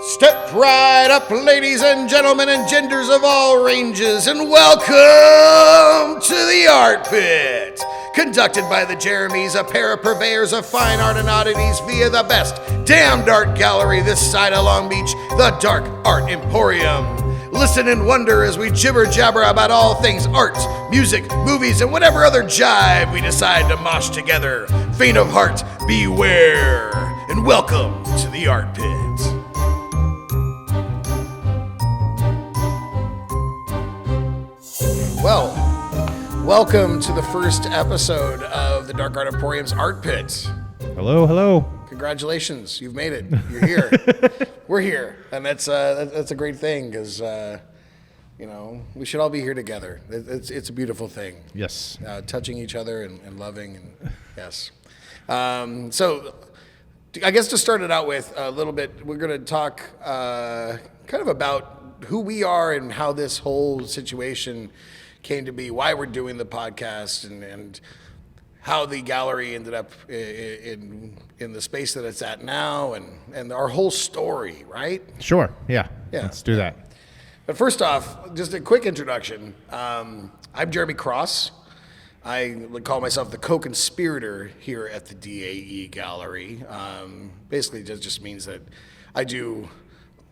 Step right up, ladies and gentlemen, and genders of all ranges, and welcome to the Art Pit, conducted by the Jeremys, a pair of purveyors of fine art and oddities via the best damned art gallery this side of Long Beach, the Dark Art Emporium. Listen and wonder as we jibber-jabber about all things art, music, movies, and whatever other jive we decide to mosh together. Faint of heart, beware, and welcome to the Art Pit. Well, welcome to the first episode of the Dark Art Emporium's Art Pit. Hello, hello. Congratulations, you've made it. You're here. We're here, and that's a great thing because we should all be here together. It's a beautiful thing. Yes. Touching each other and loving, and yes. So, I guess to start it out with a little bit, we're going to talk kind of about who we are and how this whole situation came to be, why we're doing the podcast, and how the gallery ended up in the space that it's at now, and our whole story, right? Sure, yeah. Yeah. Let's do that. But first off, just a quick introduction. I'm Jeremy Cross. I would call myself the co-conspirator here at the DAE Gallery. Basically, it just means that I do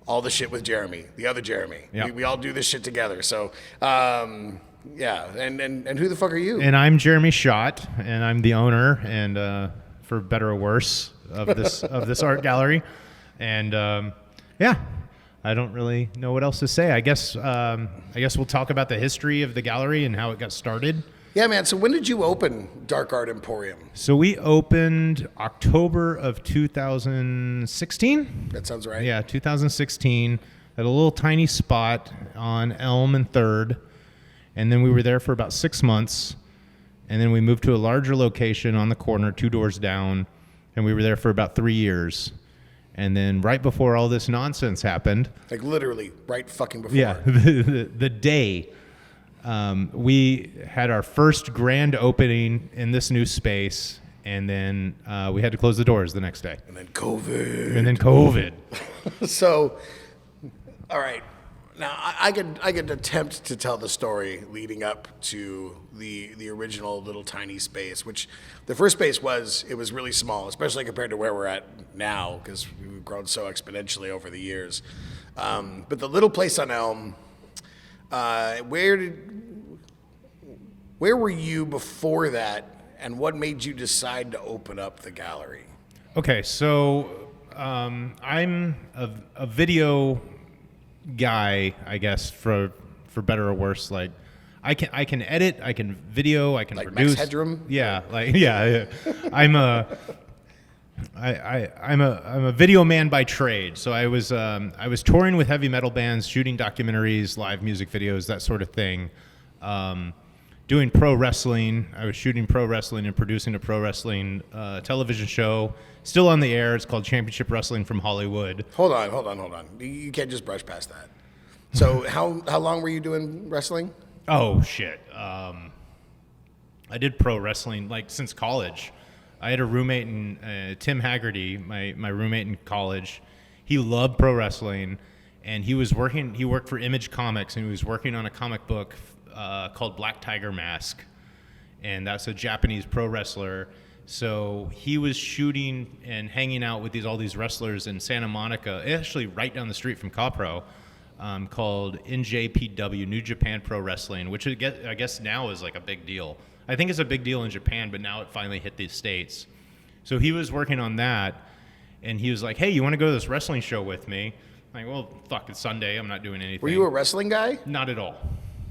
all the shit with Jeremy, the other Jeremy. Yep. We all do this shit together. So, yeah. And who the fuck are you? And I'm Jeremy Schott, and I'm the owner, and for better or worse, of this art gallery. And yeah, I don't really know what else to say. I guess we'll talk about the history of the gallery and how it got started. Yeah, man. So when did you open Dark Art Emporium? So we opened October of 2016. That sounds right. Yeah, 2016 at a little tiny spot on Elm and 3rd. And then we were there for about 6 months. And then we moved to a larger location on the corner, 2 doors down. And we were there for about 3 years. And then right before all this nonsense happened. Like literally right fucking before. Yeah, the day. We had our first grand opening in this new space, and then we had to close the doors the next day. And then COVID. So, all right. Now, I could attempt to tell the story leading up to the original little tiny space, which the first space was really small, especially compared to where we're at now, because we've grown so exponentially over the years. But the little place on Elm, where were you before that, and what made you decide to open up the gallery? Okay, so I'm a video guy, I guess, for better or worse. Like, I can edit, I can video, I can like produce. Max Headroom? Yeah, yeah. I'm a video man by trade. So I was touring with heavy metal bands, shooting documentaries, live music videos, that sort of thing. Doing pro wrestling. I was shooting pro wrestling and producing a pro wrestling television show. Still on the air. It's called Championship Wrestling from Hollywood. Hold on. You can't just brush past that. So how long were you doing wrestling? Oh, shit. I did pro wrestling like since college. I had a roommate in Tim Haggerty, my roommate in college. He loved pro wrestling, and he worked for Image Comics, and he was working on a comic book called Black Tiger Mask, and that's a Japanese pro wrestler. So he was shooting and hanging out with all these wrestlers in Santa Monica, actually right down the street from CawPro, called NJPW, New Japan Pro Wrestling, which I guess now is like a big deal. I think it's a big deal in Japan, but now it finally hit the States. So he was working on that, and he was like, "Hey, you want to go to this wrestling show with me?" I'm like, well, fuck, it's Sunday. I'm not doing anything. Were you a wrestling guy? Not at all.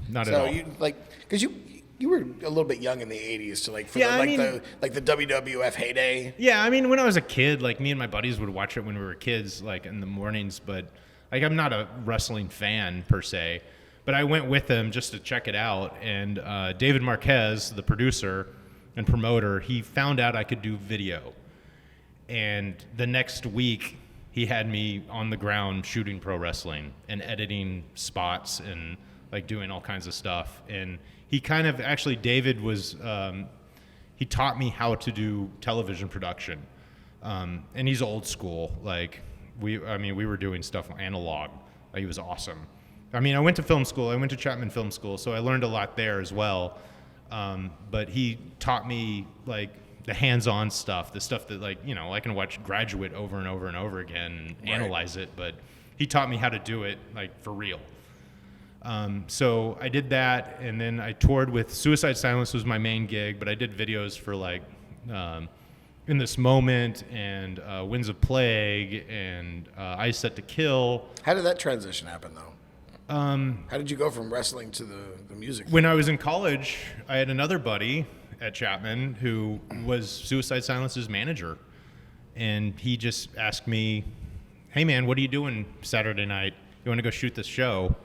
Not at So all. you because you were a little bit young in the '80s, so like the WWF heyday. Yeah, I mean, when I was a kid, like me and my buddies would watch it when we were kids, like in the mornings. But like, I'm not a wrestling fan per se. But I went with them just to check it out. And David Marquez, the producer and promoter, he found out I could do video. And the next week, he had me on the ground shooting pro wrestling and editing spots and like doing all kinds of stuff. And he kind of, actually, David was, he taught me how to do television production. And he's old school. Like, we were doing stuff analog. Like, it was awesome. I mean, I went to film school. I went to Chapman Film School, so I learned a lot there as well. But he taught me like the hands-on stuff, the stuff that, like, you know, I can watch Graduate over and over and over again and analyze it, but he taught me how to do it like for real. So I did that, and then I toured with Suicide Silence was my main gig, but I did videos for like In This Moment and Winds of Plague and Eyes Set to Kill. How did that transition happen, though? How did you go from wrestling to the music? When I was in college, I had another buddy at Chapman who was Suicide Silence's manager, and he just asked me, "Hey man, what are you doing Saturday night? You want to go shoot this show?"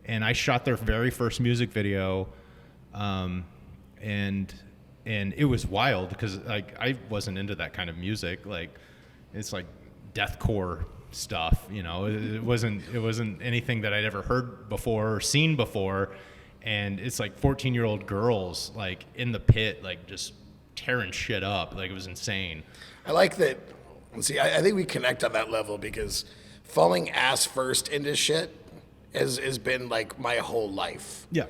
And I shot their very first music video, and it was wild because like I wasn't into that kind of music. Like, it's like deathcore stuff, you know. It wasn't anything that I'd ever heard before or seen before. And it's like 14-year-old girls like in the pit, like just tearing shit up. Like, it was insane. I like that. See, I think we connect on that level because falling ass first into shit has been like my whole life. Yeah.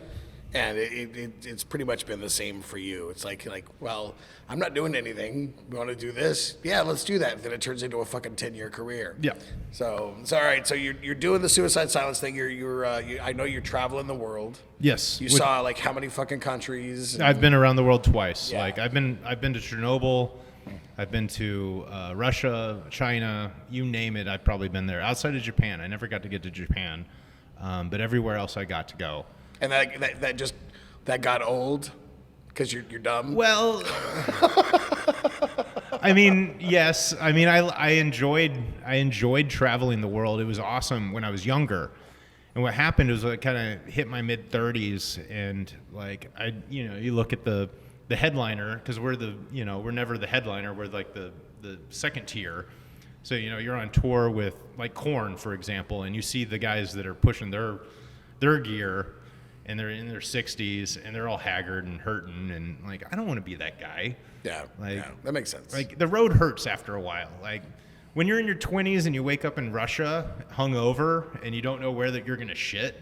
And it's pretty much been the same for you. It's like, well, I'm not doing anything. We want to do this? Yeah, let's do that. Then it turns into a fucking 10-year career. Yeah. So all right. So you're doing the Suicide Silence thing. I know you're traveling the world. Yes. You saw like how many fucking countries? I've been around the world twice. Yeah. Like I've been to Chernobyl. I've been to Russia, China, you name it. I've probably been there. Outside of Japan, I never got to get to Japan, but everywhere else I got to go. And that got old because you're dumb. Well, I mean, yes. I mean, I enjoyed traveling the world. It was awesome when I was younger. And what happened was I kind of hit my mid-30s, and like you look at the headliner, because we're never the headliner. We're like the second tier. So you're on tour with like Korn, for example, and you see the guys that are pushing their gear. And they're in their 60s, and they're all haggard and hurting, and like, I don't want to be that guy. Yeah, like, that makes sense. Like, the road hurts after a while. Like, when you're in your 20s and you wake up in Russia, hungover, and you don't know where that you're gonna shit,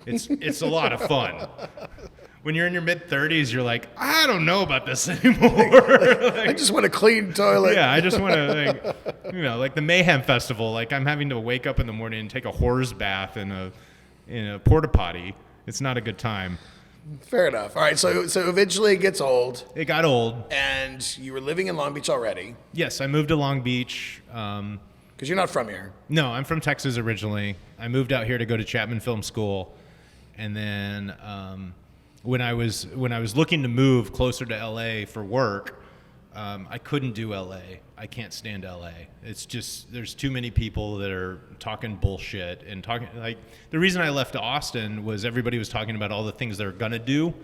it's a lot of fun. When you're in your mid-30s, you're like, I don't know about this anymore. Like, I just want a clean toilet. Yeah, I just want to, like the Mayhem Festival. Like, I'm having to wake up in the morning and take a whore's bath in a porta potty. It's not a good time. Fair enough. All right, so eventually it gets old. It got old. And you were living in Long Beach already. Yes, I moved to Long Beach. Because you're not from here. No, I'm from Texas originally. I moved out here to go to Chapman Film School. And then when I was looking to move closer to LA for work, I couldn't do LA. I can't stand LA. It's just, there's too many people that are talking bullshit and talking, like, the reason I left Austin was everybody was talking about all the things they're gonna do,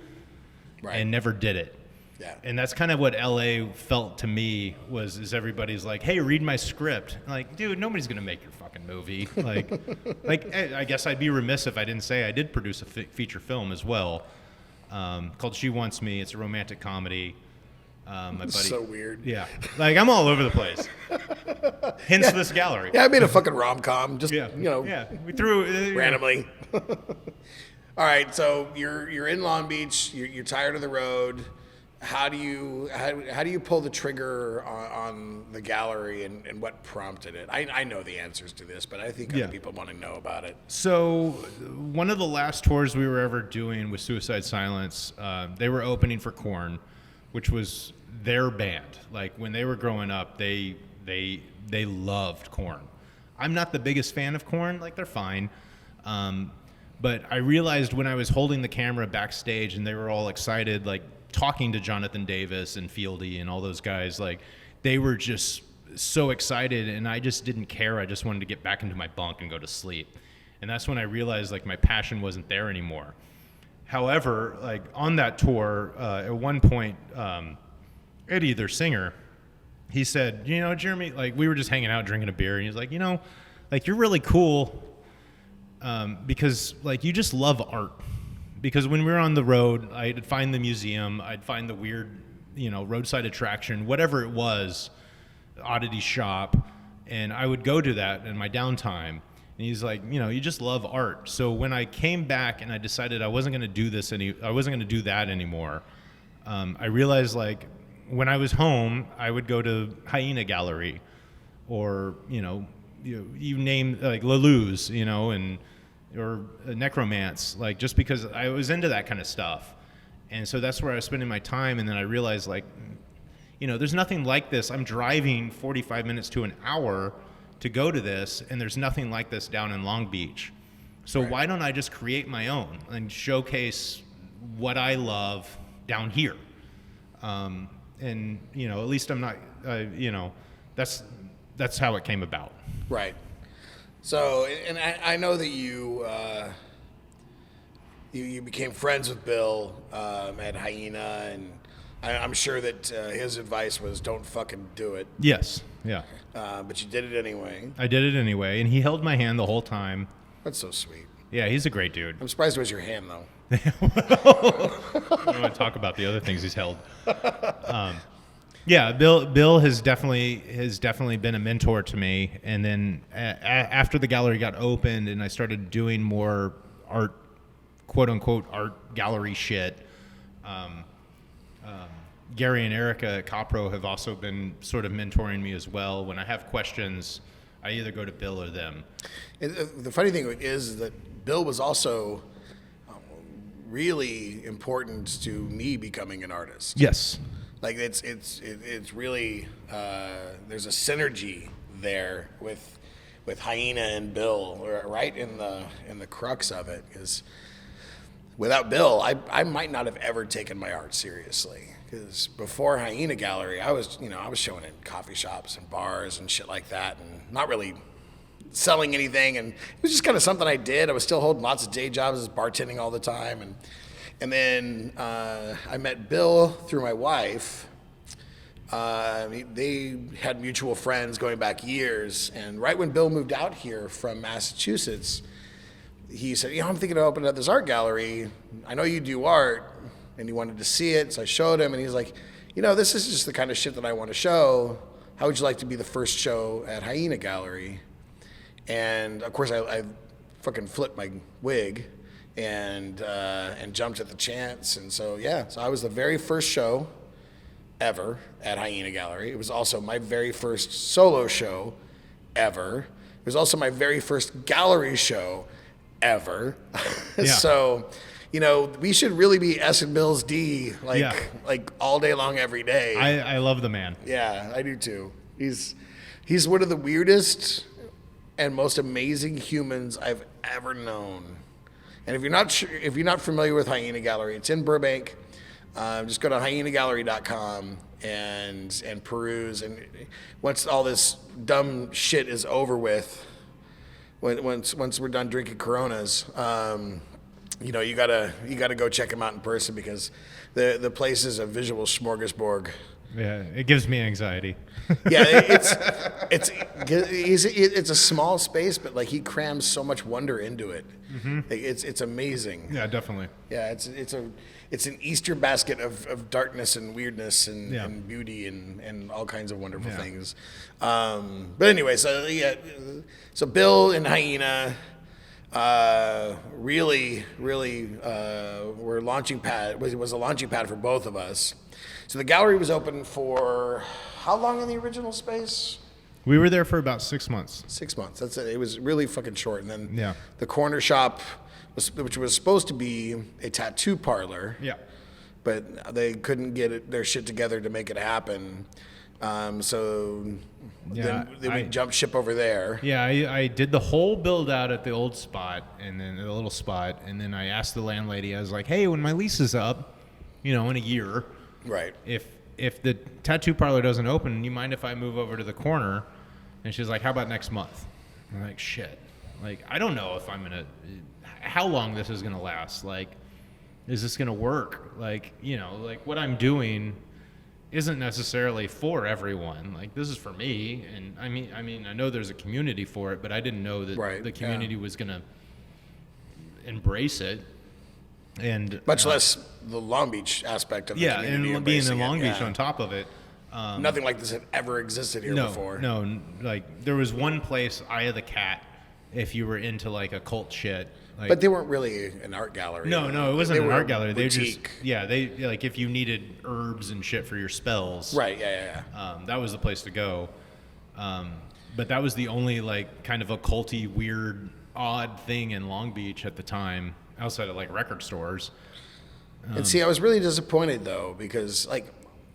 right, and never did it. Yeah. And that's kind of what LA felt to me is everybody's like, hey, read my script. I'm like, dude, nobody's gonna make your fucking movie. Like, I guess I'd be remiss if I didn't say I did produce a feature film as well, called She Wants Me. It's a romantic comedy. My buddy. So weird. Yeah. Like, I'm all over the place. Hence this gallery. Yeah, I made a fucking rom-com. Just, Yeah. We threw randomly. All right, so you're in Long Beach. You're tired of the road. How do you pull the trigger on the gallery, and what prompted it? I know the answers to this, but I think other people want to know about it. So one of the last tours we were ever doing with Suicide Silence, they were opening for Korn, which was their band. Like, when they were growing up, they loved Korn. I'm not the biggest fan of Korn. Like, they're fine. But I realized when I was holding the camera backstage and they were all excited, like talking to Jonathan Davis and Fieldy and all those guys, like, they were just so excited, and I just didn't care. I just wanted to get back into my bunk and go to sleep. And that's when I realized, like, my passion wasn't there anymore. However, like, on that tour, at one point, Eddie, their singer, he said, Jeremy, like, we were just hanging out drinking a beer, and he's like, like, you're really cool because, like, you just love art. Because when we were on the road, I'd find the museum, I'd find the weird, roadside attraction, whatever it was, oddity shop, And I would go to that in my downtime. And he's like, you just love art. So when I came back and I decided I wasn't going to do that anymore, I realized, like, when I was home, I would go to Hyena Gallery, or you name, like, Laluz, or Necromance, like, just because I was into that kind of stuff. And so that's where I was spending my time. And then I realized, like, there's nothing like this. I'm driving 45 minutes to an hour to go to this, and there's nothing like this down in Long Beach. So why don't I just create my own and showcase what I love down here? And at least I'm not, that's how it came about. Right. So, and I know that you became friends with Bill at Hyena, and I'm sure that his advice was don't fucking do it. Yes. Yeah. But you did it anyway. I did it anyway, and he held my hand the whole time. That's so sweet. Yeah, he's a great dude. I'm surprised it was your hand, though. I don't want to talk about the other things he's held. Yeah, Bill has definitely been a mentor to me. And then after the gallery got opened and I started doing more art, quote unquote, art gallery shit, Gary and Erica at Copro have also been sort of mentoring me as well. When I have questions, I either go to Bill or them. And the funny thing is that Bill was also really important to me becoming an artist. Yes. Like it's really there's a synergy there with Hyena and Bill, right in the crux of it. Because without Bill, I might not have ever taken my art seriously. Because before Hyena Gallery, I was showing in coffee shops and bars and shit like that, and not really selling anything. And it was just kind of something I did. I was still holding lots of day jobs as bartending all the time, and then I met Bill through my wife. They had mutual friends going back years, and right when Bill moved out here from Massachusetts, he said, I'm thinking of opening up this art gallery. I know you do art, and he wanted to see it, so I showed him, and he's like, this is just the kind of shit that I want to show. How would you like to be the first show at Hyena Gallery? And of course, I fucking flipped my wig and jumped at the chance. And so I was the very first show ever at Hyena Gallery. It was also my very first solo show ever. It was also my very first gallery show ever. Yeah. So, we should really be S and Bill's D like all day long, every day. I love the man. Yeah, I do too. He's one of the weirdest and most amazing humans I've ever known. And if you're not familiar with Hyena Gallery, it's in Burbank. Just go to hyenagallery.com and peruse. And once all this dumb shit is over with, once we're done drinking Coronas, you gotta go check him out in person, because the place is a visual smorgasbord. Yeah, it gives me anxiety. Yeah, it's a small space, but like he crams so much wonder into it. Mm-hmm. It's amazing. Yeah, definitely. Yeah, it's an Easter basket of darkness and weirdness and beauty and all kinds of wonderful things. But anyway, so Bill and Hyena really were launching pad. Was a launching pad for both of us. So the gallery was open for how long in the original space? We were there for about 6 months. 6 months. That's it. It was really fucking short. And then the corner shop, which was supposed to be a tattoo parlor. Yeah. But they couldn't get their shit together to make it happen. Then we jumped ship over there. Yeah, I did the whole build out at the old spot, and then the little spot, and then I asked the landlady, I was like, hey, when my lease is up, in a year, right? If the tattoo parlor doesn't open, you mind if I move over to the corner? And she's like, how about next month? I'm like, shit. Like, I don't know if I'm gonna, how long this is gonna last. Like, is this gonna work? Like, like what I'm doing isn't necessarily for everyone. Like, this is for me, and I mean, I know there's a community for it, but I didn't know that the community was gonna embrace it, and much less the Long Beach aspect of the community. And being in Long Beach on top of it. Nothing like this had ever existed here before. No, like there was one place, Eye of the Cat, if you were into like occult shit. Like, but they weren't really an art gallery. No, it wasn't an art gallery. Boutique. They like if you needed herbs and shit for your spells. Right. Yeah. That was the place to go. But that was the only like kind of occulty, weird, odd thing in Long Beach at the time, outside of like record stores. And see, I was really disappointed though, because like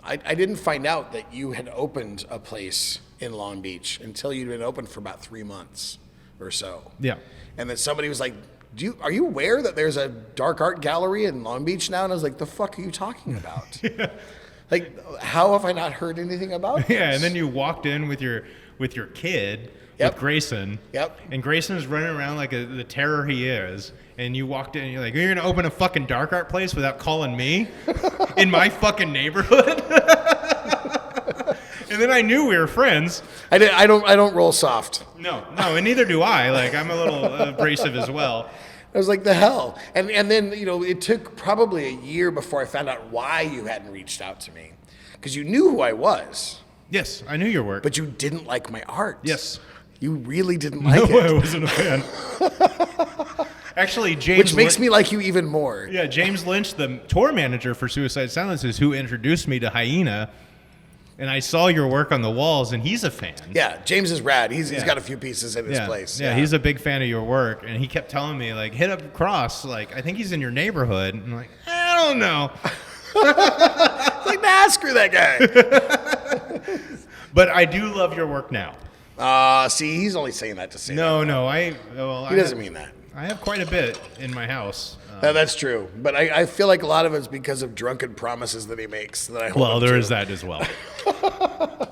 I didn't find out that you had opened a place in Long Beach until you'd been open for about 3 months or so. Yeah. And then somebody was like, are you aware that there's a dark art gallery in Long Beach now? And I was like, the fuck are you talking about? Yeah. Like, how have I not heard anything about this? Yeah, and then you walked in with your kid, Yep. with Grayson. Yep. And Grayson's running around like the terror he is. And you walked in and you're like, you're going to open a fucking dark art place without calling me? In my fucking neighborhood? And then I knew we were friends. I don't roll soft. No, and neither do I. Like, I'm a little abrasive as well. I was like, the hell? And then, it took probably a year before I found out why you hadn't reached out to me. Because you knew who I was. Yes, I knew your work. But you didn't like my art. Yes. You really didn't like it. No, I wasn't a fan. Actually, James... Which makes me like you even more. Yeah, James Lynch, the tour manager for Suicide Silences, who introduced me to Hyena, and I saw your work on the walls, and he's a fan. Yeah, James is rad. He's got a few pieces in his place. Yeah, he's a big fan of your work, and he kept telling me, like, hit up Cross. Like, I think he's in your neighborhood. And I'm like, I don't know. Like, nah, screw that guy. But I do love your work now. See, he's only saying that to say that. No, He doesn't mean that. I have quite a bit in my house. No, that's true. But I feel like a lot of it's because of drunken promises that he makes that I hold Well, him there to. is that as well.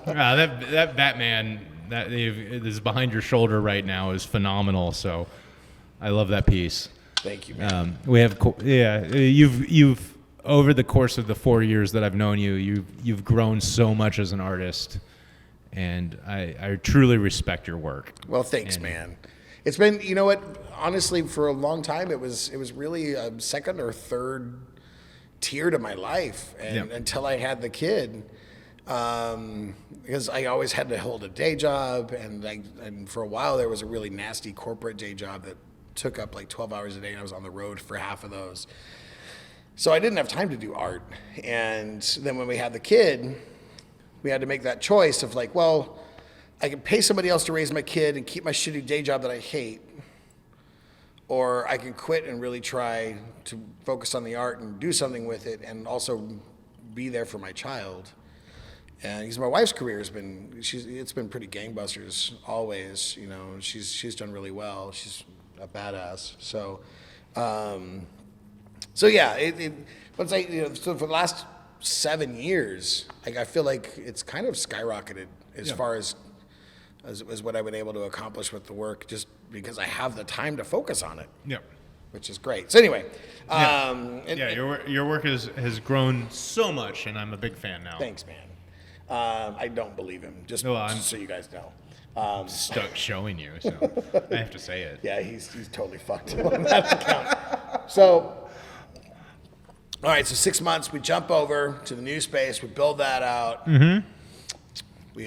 That Batman that is behind your shoulder right now is phenomenal. So I love that piece. Thank you, man. You've over the course of the 4 years that I've known you, you've grown so much as an artist, and I truly respect your work. Well, thanks, man. It's been, you know what? Honestly, for a long time, it was really a second or third tier to my life, and until I had the kid, because I always had to hold a day job, and for a while there was a really nasty corporate day job that took up like 12 hours a day, and I was on the road for half of those. So I didn't have time to do art, and then when we had the kid, we had to make that choice of like, well, I can pay somebody else to raise my kid and keep my shitty day job that I hate, or I can quit and really try to focus on the art and do something with it and also be there for my child. And because my wife's career it's been pretty gangbusters always, she's done really well. She's a badass. So so for the last 7 years, like I feel like it's kind of skyrocketed as far as what I've been able to accomplish with the work, just because I have the time to focus on it. Yeah. Which is great. So anyway. Your work has grown so much, and I'm a big fan now. Thanks, man. I don't believe him, just so you guys know. I'm stuck showing you, so I have to say it. Yeah, he's totally fucked on that account. So, all right, so 6 months, we jump over to the new space, we build that out. Mm-hmm. We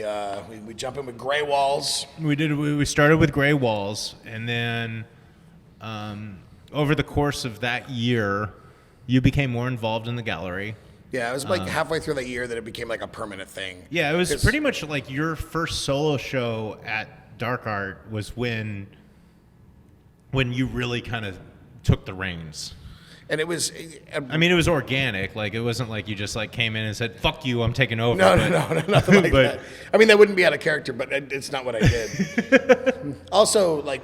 jump in with gray walls. We started with gray walls, and then over the course of that year, you became more involved in the gallery. Yeah, it was like halfway through that year that it became like a permanent thing. Yeah, it was pretty much like your first solo show at Dark Art was when you really kind of took the reins. And it was... it was organic. Like, it wasn't like you just, like, came in and said, fuck you, I'm taking over. No, nothing like that. That wouldn't be out of character, but it's not what I did. Also, like,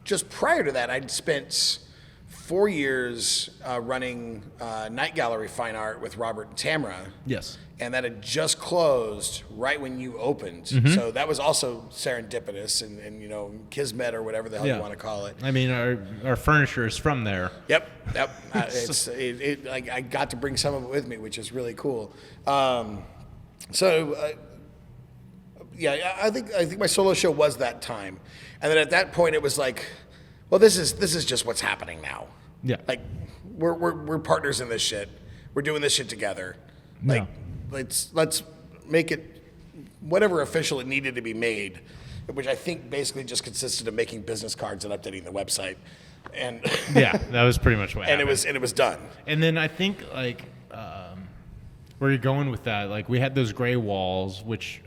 just prior to that, I'd spent 4 years running Night Gallery Fine Art with Robert and Tamara. Yes. And that had just closed right when you opened. Mm-hmm. So that was also serendipitous and kismet or whatever the hell you want to call it. I mean, our furniture is from there. Yep. I got to bring some of it with me, which is really cool. I think my solo show was that time. And then at that point it was like, well, this is just what's happening now. Yeah. Like we're partners in this shit. We're doing this shit together. Like let's make it whatever official it needed to be made, which I think basically just consisted of making business cards and updating the website. And yeah, that was pretty much what happened. And it was done. And then I think like where you're going with that, like we had those gray walls, which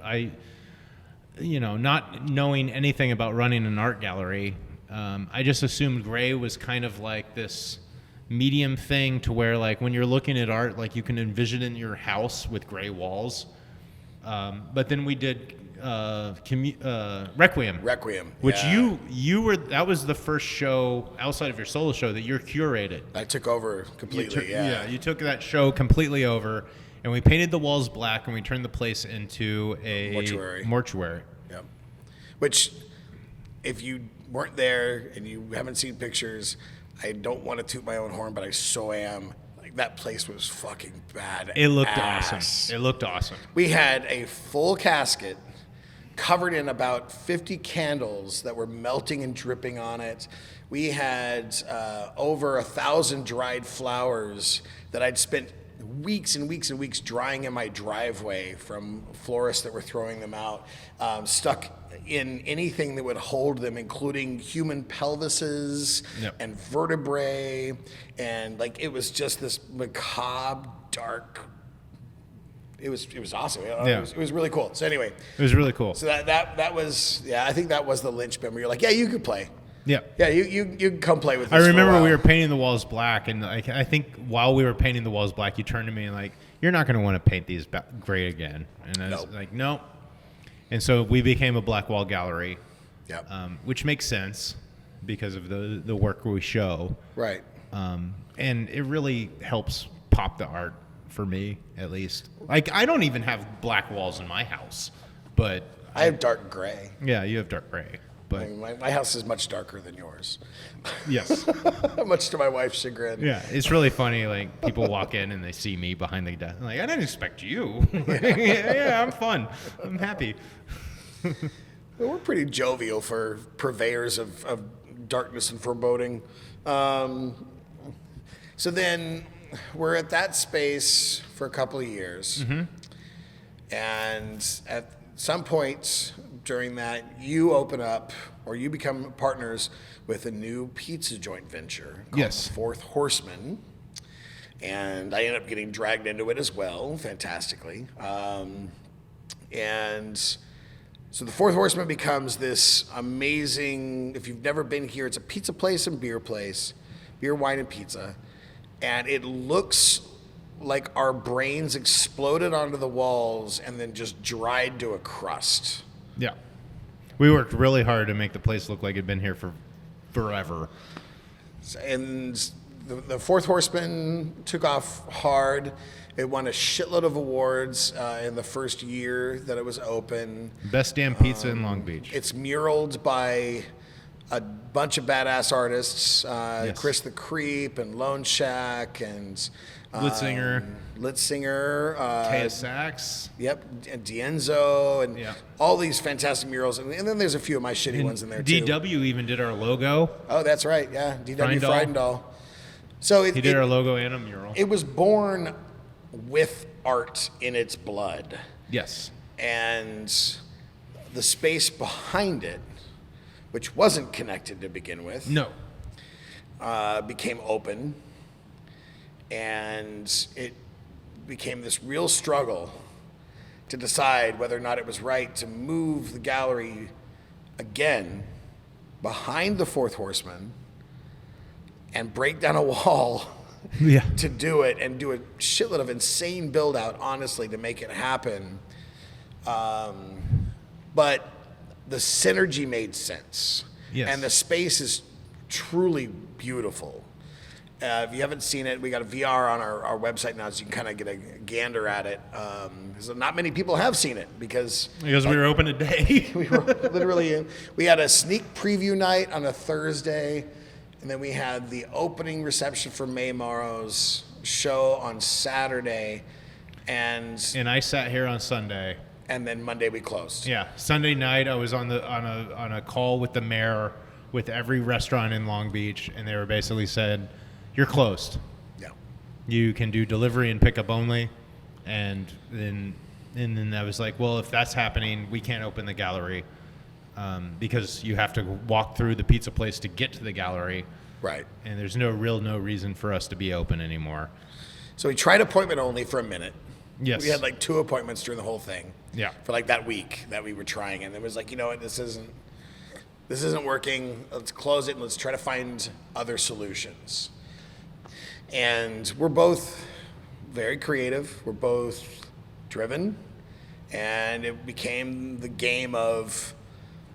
not knowing anything about running an art gallery, I just assumed gray was kind of like this medium thing to where like when you're looking at art, like you can envision in your house with gray walls. But then we did Requiem. Which you were, that was the first show outside of your solo show that you're curated. I took over completely, you took that show completely over, and we painted the walls black, and we turned the place into a mortuary. Yep. Which, if you weren't there and you haven't seen pictures, I don't want to toot my own horn, but I so am. Like, that place was fucking bad. It looked awesome. We had a full casket covered in about 50 candles that were melting and dripping on it. We had over 1,000 dried flowers that I'd spent weeks and weeks and weeks drying in my driveway from florists that were throwing them out, stuck in anything that would hold them, including human pelvises and vertebrae. And like, it was just this macabre, dark, it was awesome. It was really cool. So anyway, it was really cool. So that was, I think that was the linchpin where you're like, yeah, you could play. Yeah. Yeah, you can come play with us. I remember we were painting the walls black, and like, I think while we were painting the walls black, you turned to me and like, you're not going to want to paint these gray again. And I was like, no. And so we became a black wall gallery, which makes sense because of the work we show. Right. And it really helps pop the art for me, at least. Like, I don't even have black walls in my house, but I have dark gray. Yeah, you have dark gray. But I mean, my house is much darker than yours. Yes. Much to my wife's chagrin. Yeah, it's really funny. Like, people walk in and they see me behind the desk. I'm like, I didn't expect you. Yeah, I'm fun. I'm happy. Well, we're pretty jovial for purveyors of darkness and foreboding. So then we're at that space for a couple of years. Mm-hmm. And at some point during that, you open up or you become partners with a new pizza joint venture called Fourth Horseman. And I ended up getting dragged into it as well, fantastically. And so the Fourth Horseman becomes this amazing, if you've never been here, it's a pizza place and beer place, beer, wine, and pizza. And it looks like our brains exploded onto the walls and then just dried to a crust. Yeah. We worked really hard to make the place look like it'd been here for forever. And the Fourth Horseman took off hard. It won a shitload of awards in the first year that it was open. Best damn pizza in Long Beach. It's muraled by a bunch of badass artists, Chris the Creep and Lone Shack and Litzinger, Taya Sachs. Yep, and Dienzo, and all these fantastic murals. And then there's a few of my shitty ones in there too. DW even did our logo. Oh, that's right. Yeah, DW Friedendahl. So he did our logo and a mural. It was born with art in its blood. Yes. And the space behind it, which wasn't connected to begin with, became open. And it became this real struggle to decide whether or not it was right to move the gallery again behind the Fourth Horseman and break down a wall to do it and do a shitload of insane build out, honestly, to make it happen. But the synergy made sense. Yes. And the space is truly beautiful. If you haven't seen it, we got a VR on our website now, so you can kind of get a gander at it. So not many people have seen it because we were open a day. We were literally we had a sneak preview night on a Thursday, and then we had the opening reception for May Morrow's show on Saturday, and I sat here on Sunday. And then Monday we closed. Yeah, Sunday night I was on a call with the mayor with every restaurant in Long Beach, and they were basically said, "You're closed. Yeah. You can do delivery and pickup only, and then And then I was like, well, if that's happening, we can't open the gallery because you have to walk through the pizza place to get to the gallery. Right. And there's no reason for us to be open anymore. So we tried appointment only for a minute. Yes. We had like 2 appointments during the whole thing. Yeah. For like that week that we were trying. And it was like, you know what, this isn't working. Let's close it and let's try to find other solutions. And we're both very creative. We're both driven. And it became the game of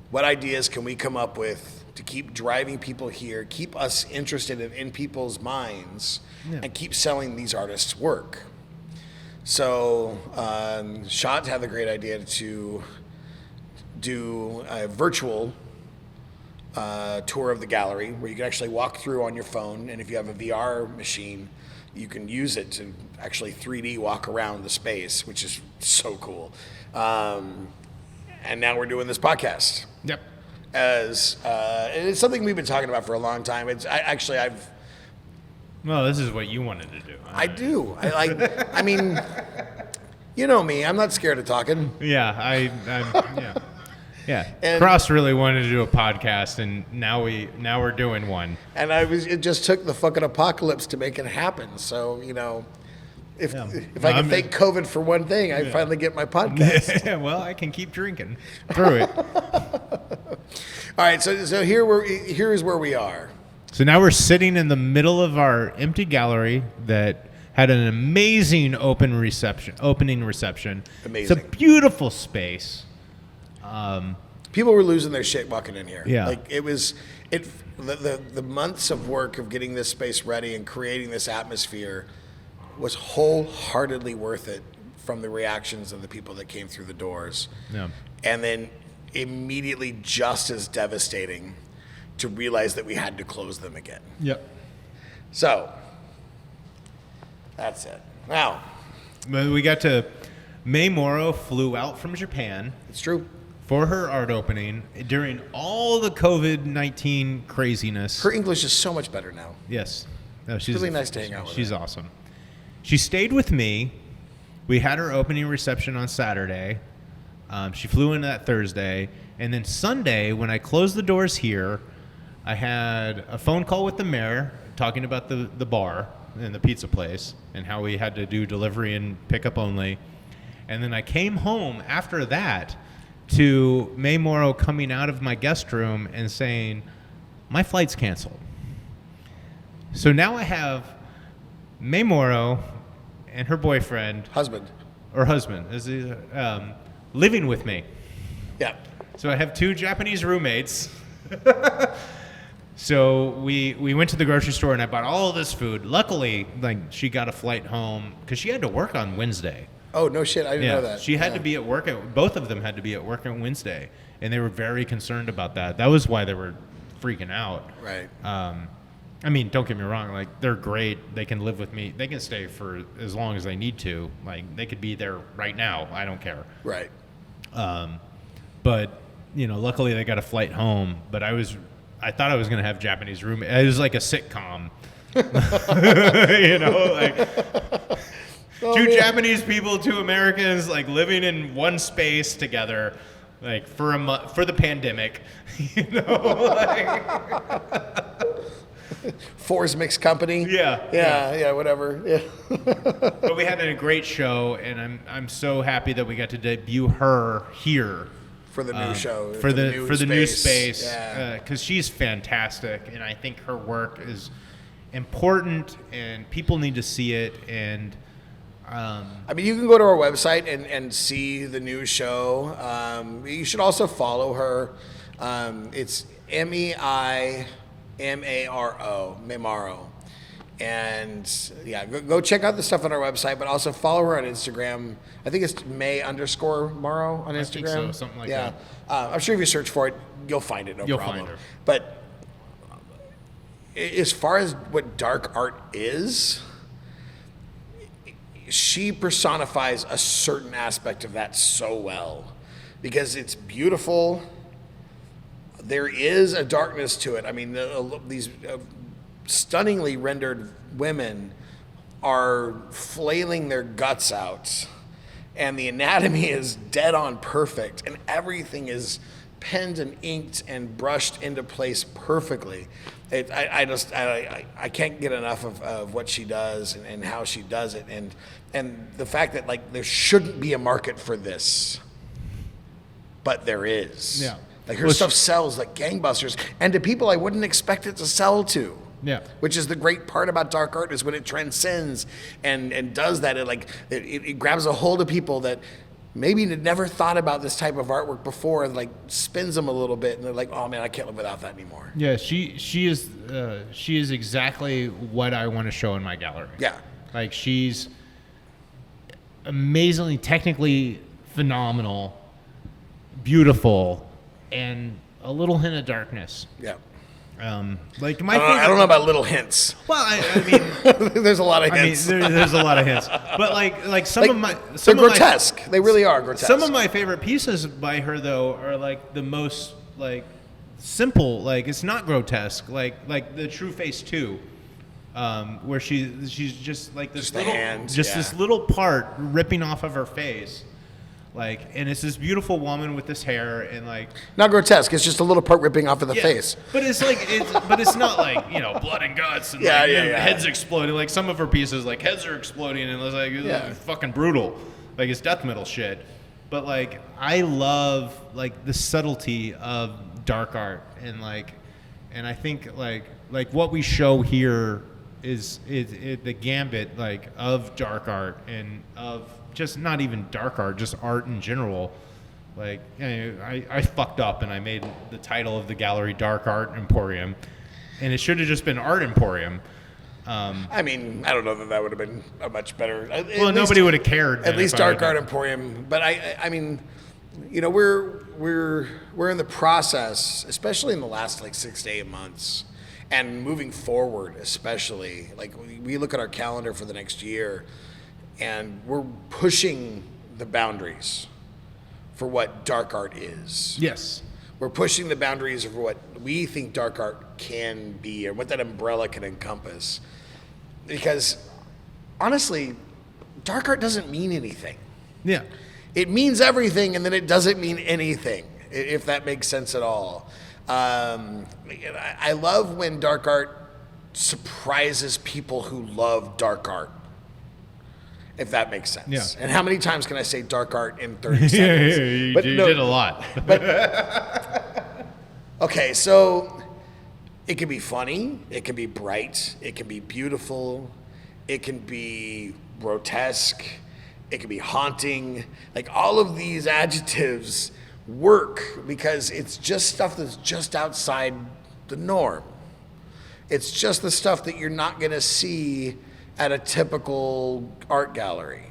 what ideas can we come up with to keep driving people here, keep us interested in people's minds, and keep selling these artists' work. So Schott had the great idea to do a virtual tour of the gallery where you can actually walk through on your phone, and if you have a VR machine, you can use it to actually 3D walk around the space, which is so cool. And now we're doing this podcast. Yep. And it's something we've been talking about for a long time. Well, this is what you wanted to do. I do. I mean, you know me. I'm not scared of talking. Yeah, yeah. And Cross really wanted to do a podcast, and now we're doing one. And it just took the fucking apocalypse to make it happen. So, you know, if I can thank COVID for one thing, I finally get my podcast. Yeah, well, I can keep drinking through it. All right, so here is where we are. So now we're sitting in the middle of our empty gallery that had an amazing opening reception. Amazing. It's a beautiful space. People were losing their shit walking in here. Yeah. Like the months of work of getting this space ready and creating this atmosphere was wholeheartedly worth it from the reactions of the people that came through the doors. Yeah. And then immediately just as devastating to realize that we had to close them again. Yep. So that's it. Now, we got to. May Morrow flew out from Japan. It's true. For her art opening during all the COVID-19 craziness. Her English is so much better now. Yes. No, she's really nice to hang out with. She's awesome. She stayed with me. We had her opening reception on Saturday. She flew in that Thursday. And then Sunday, when I closed the doors here, I had a phone call with the mayor talking about the bar and the pizza place and how we had to do delivery and pickup only. And then I came home after that to May Morrow coming out of my guest room and saying, my flight's canceled. So now I have May Morrow and her boyfriend. Husband, living with me. Yeah. So I have 2 Japanese roommates. So we went to the grocery store and I bought all of this food. Luckily, she got a flight home because she had to work on Wednesday. Oh, no shit. I didn't know that. She had to be at work. Both of them had to be at work on Wednesday. And they were very concerned about that. That was why they were freaking out. Right. I mean, don't get me wrong. They're great. They can live with me. They can stay for as long as they need to. They could be there right now. I don't care. Right. But, luckily they got a flight home. But I thought I was going to have Japanese roommates. It was like a sitcom. Two Japanese people, 2 Americans, living in one space together, for a month, for the pandemic, Fours Mixed Company. Yeah, whatever. Yeah. But we had a great show, and I'm so happy that we got to debut her here for the new show, for the new space, yeah. Because she's fantastic, and I think her work is important, and people need to see it, and. You can go to our website and see the new show. You should also follow her. It's Meimaro, Meimaro. And yeah, go check out the stuff on our website, but also follow her on Instagram. I think it's May_Morrow on Instagram. I think so, something like that. I'm sure if you search for it, you'll find it, You'll problem. Find her. But as far as what dark art is, she personifies a certain aspect of that so well because it's beautiful. There is a darkness to it. I mean, these stunningly rendered women are flailing their guts out and the anatomy is dead on perfect, and everything is penned and inked and brushed into place perfectly. I can't get enough of what she does and how she does it, and the fact that like there shouldn't be a market for this, but there is. Yeah. Like her stuff sells like gangbusters, and to people I wouldn't expect it to sell to. Yeah. Which is the great part about dark art, is when it transcends and does that. It grabs a hold of people that maybe had never thought about this type of artwork before, and like spins them a little bit, and they're like, oh man, I can't live without that anymore. Yeah, she is exactly what I want to show in my gallery. Yeah. Like she's amazingly technically phenomenal, beautiful, and a little hint of darkness. Yeah. Like my I don't know about little hints. Well, I mean, there's a lot of hints. there's a lot of hints, but like some of my they're grotesque. They really are grotesque. Some of my favorite pieces by her though are like the most like simple. Like it's not grotesque. Like the True Face 2, where she's just like this Just little the hand, this little part ripping off of her face. Like, and it's this beautiful woman with this hair and like not grotesque. It's just a little part ripping off of the face. But it's like but it's not like, you know, blood and guts and heads exploding. Like some of her pieces, like heads are exploding and it's like fucking brutal. Like it's death metal shit. But like I love like the subtlety of dark art and I think like what we show here is the gambit like of dark art and of just not even dark art, just art in general. Like, you know, I fucked up and I made the title of the gallery Dark Art Emporium, and it should have just been Art Emporium. I mean, I don't know that would have been a much better. Well, nobody would have cared. At least Dark Art Emporium, but I mean, you know, we're in the process, especially in the last like 6 to 8 months, and moving forward, especially like we look at our calendar for the next year. And we're pushing the boundaries for what dark art is. Yes. We're pushing the boundaries of what we think dark art can be or what that umbrella can encompass. Because, honestly, dark art doesn't mean anything. Yeah. It means everything, and then it doesn't mean anything, if that makes sense at all. I love when dark art surprises people who love dark art. If that makes sense. Yeah. And how many times can I say dark art in 30 seconds? You did a lot. Okay, so it can be funny, it can be bright, it can be beautiful, it can be grotesque, it can be haunting. Like all of these adjectives work because it's just stuff that's just outside the norm. It's just the stuff that you're not going to see at a typical art gallery.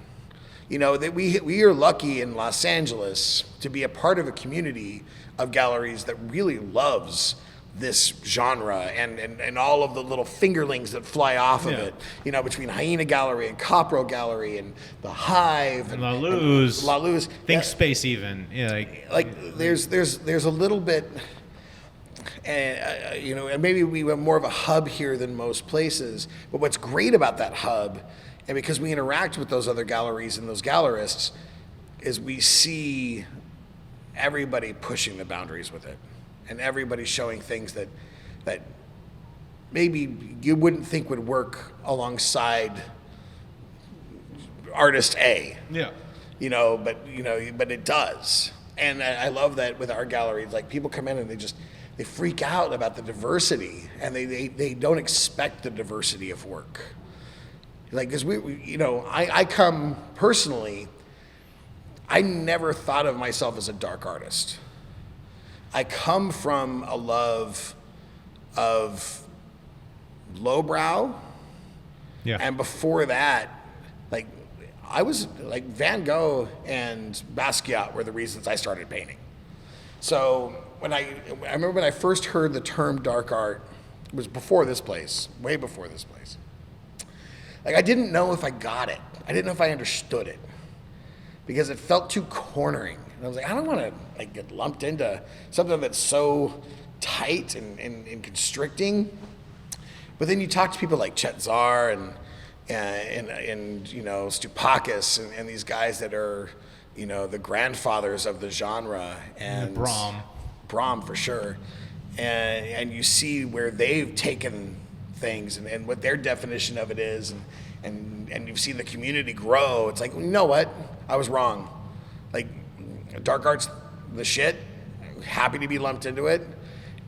You know, that we are lucky in Los Angeles to be a part of a community of galleries that really loves this genre and all of the little fingerlings that fly off of it. You know, between Hyena Gallery and Copro Gallery and the Hive and La Luz. Think Space even. Yeah, like there's a little bit. And you know, and maybe we have more of a hub here than most places. But what's great about that hub, and because we interact with those other galleries and those gallerists, is we see everybody pushing the boundaries with it, and everybody showing things that maybe you wouldn't think would work alongside artist A. Yeah. But it does. And I love that with our galleries. Like people come in and they freak out about the diversity, and they don't expect the diversity of work. Like, because I come personally, I never thought of myself as a dark artist. I come from a love of lowbrow. Yeah. And before that, like, I was like Van Gogh and Basquiat were the reasons I started painting. So I remember when I first heard the term dark art, it was before this place, way before this place. Like, I didn't know if I got it. I didn't know if I understood it because it felt too cornering. And I was like, I don't want to like get lumped into something that's so tight and constricting. But then you talk to people like Chet Zar and Stupakis and these guys that are, the grandfathers of the genre, and Brahm for sure, and you see where they've taken things and what their definition of it is, and you've seen the community grow. It's like, you know what? I was wrong. Like, dark art's the shit. Happy to be lumped into it,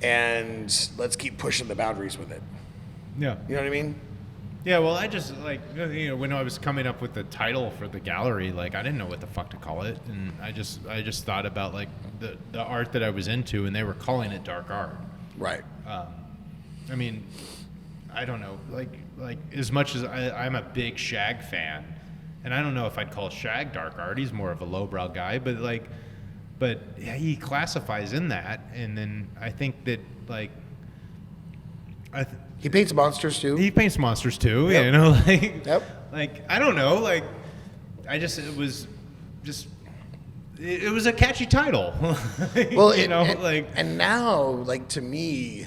and let's keep pushing the boundaries with it. Yeah. You know what I mean? Yeah, well, I just, when I was coming up with the title for the gallery, I didn't know what the fuck to call it, and I just thought about, the art that I was into, and they were calling it dark art. Right. I mean, I don't know, as much as I'm a big Shag fan, and I don't know if I'd call Shag dark art. He's more of a lowbrow guy, but he classifies in that, and then I think that, he paints monsters too. He paints monsters too, Yep. Yep. I don't know, it was a catchy title. Well, and now, to me,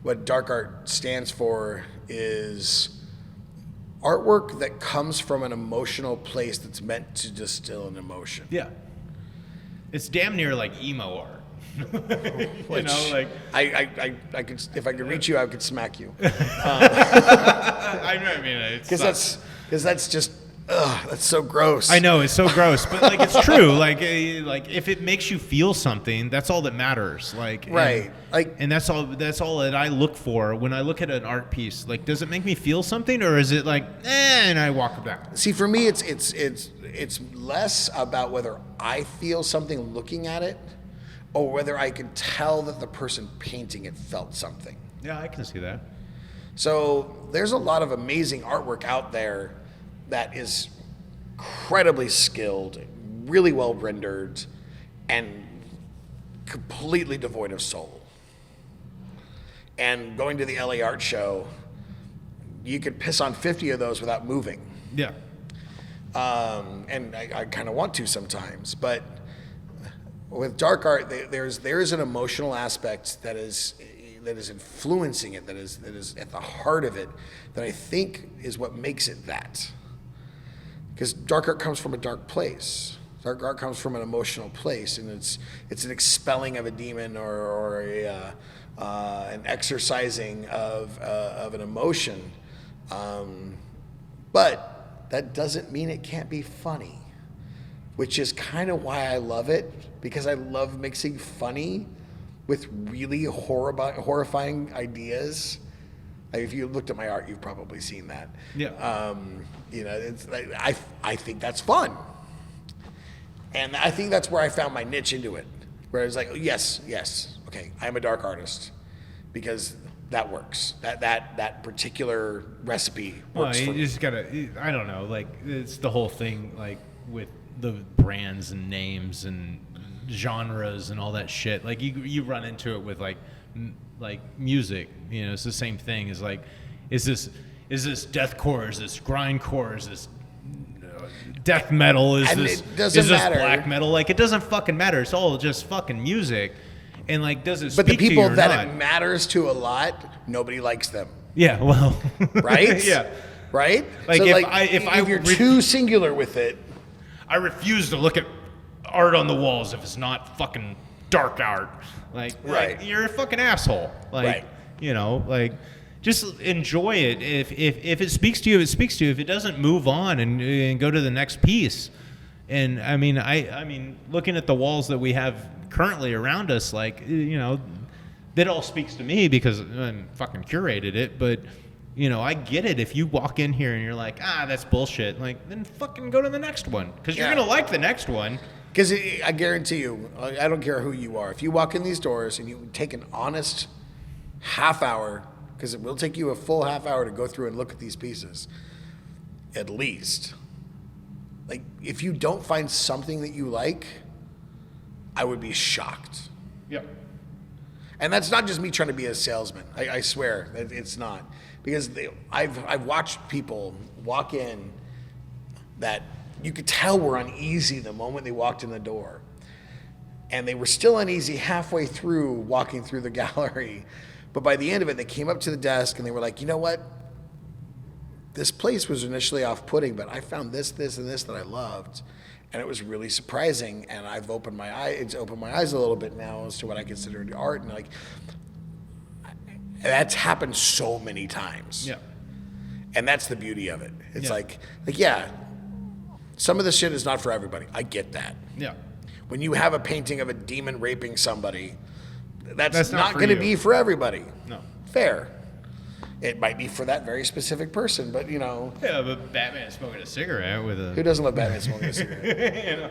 what dark art stands for is artwork that comes from an emotional place that's meant to distill an emotion. Yeah. It's damn near like emo art. Which, I could, if I could reach you, I could smack you. I mean, because that's just, that's so gross. I know, it's so gross, but it's true. If it makes you feel something, that's all that matters. Right. And that's all that I look for when I look at an art piece. Does it make me feel something, or is it and I walk back? See, for me, it's less about whether I feel something looking at it, or whether I can tell that the person painting it felt something. Yeah, I can see that. So there's a lot of amazing artwork out there that is incredibly skilled, really well rendered, and completely devoid of soul. And going to the LA Art Show, you could piss on 50 of those without moving. Yeah. And I kind of want to sometimes, but with dark art, there is an emotional aspect that is influencing it, that is at the heart of it, that I think is what makes it that. Because dark art comes from a dark place. Dark art comes from an emotional place, and it's an expelling of a demon or an exercising of an emotion. But that doesn't mean it can't be funny, which is kind of why I love it, because I love mixing funny with really horrifying ideas. If you looked at my art, you've probably seen that. Yeah. It's I think that's fun, and I think that's where I found my niche into it. Where it's yes, okay, I'm a dark artist, because that works. That particular recipe works. Well, you just gotta. I don't know. It's the whole thing. With the brands and names and genres and all that shit. You run into it with music. It's the same thing. Is is this deathcore? Is this grindcore? Is this death metal? Is this black metal? It doesn't fucking matter. It's all just fucking music. And does it speak to you or not? But the people that it matters to a lot, nobody likes them. Yeah, well, right? Yeah, right. So if you're too singular with it, I refuse to look at art on the walls if it's not fucking dark art. Right. You're a fucking asshole. Right. Just enjoy it. If it speaks to you, it speaks to you. If it doesn't, move on and go to the next piece. And I mean, looking at the walls that we have currently around us, that all speaks to me because I fucking curated it. But I get it. If you walk in here and you're like, that's bullshit, then fucking go to the next one, because you're gonna like the next one. Because I guarantee you, I don't care who you are. If you walk in these doors and you take an honest half hour, because it will take you a full half hour to go through and look at these pieces, at least. If you don't find something that you like, I would be shocked. Yep. And that's not just me trying to be a salesman. I swear it's not, because I've watched people walk in that you could tell were uneasy the moment they walked in the door, and they were still uneasy halfway through walking through the gallery. But by the end of it, they came up to the desk and they were like, you know what? this place was initially off-putting, but I found this, and this that I loved, and it was really surprising. And I've opened my eyes a little bit now as to what I consider art, and like that's happened so many times. Yeah. And that's the beauty of it. It's Yeah. like yeah, some of the shit is not for everybody. I get that. Yeah. When you have a painting of a demon raping somebody, that's not for going to you. be for everybody. No. Fair. It might be for that very specific person, but you know. Yeah, but Batman smoking a cigarette with a. Who doesn't love Batman smoking a cigarette? You know.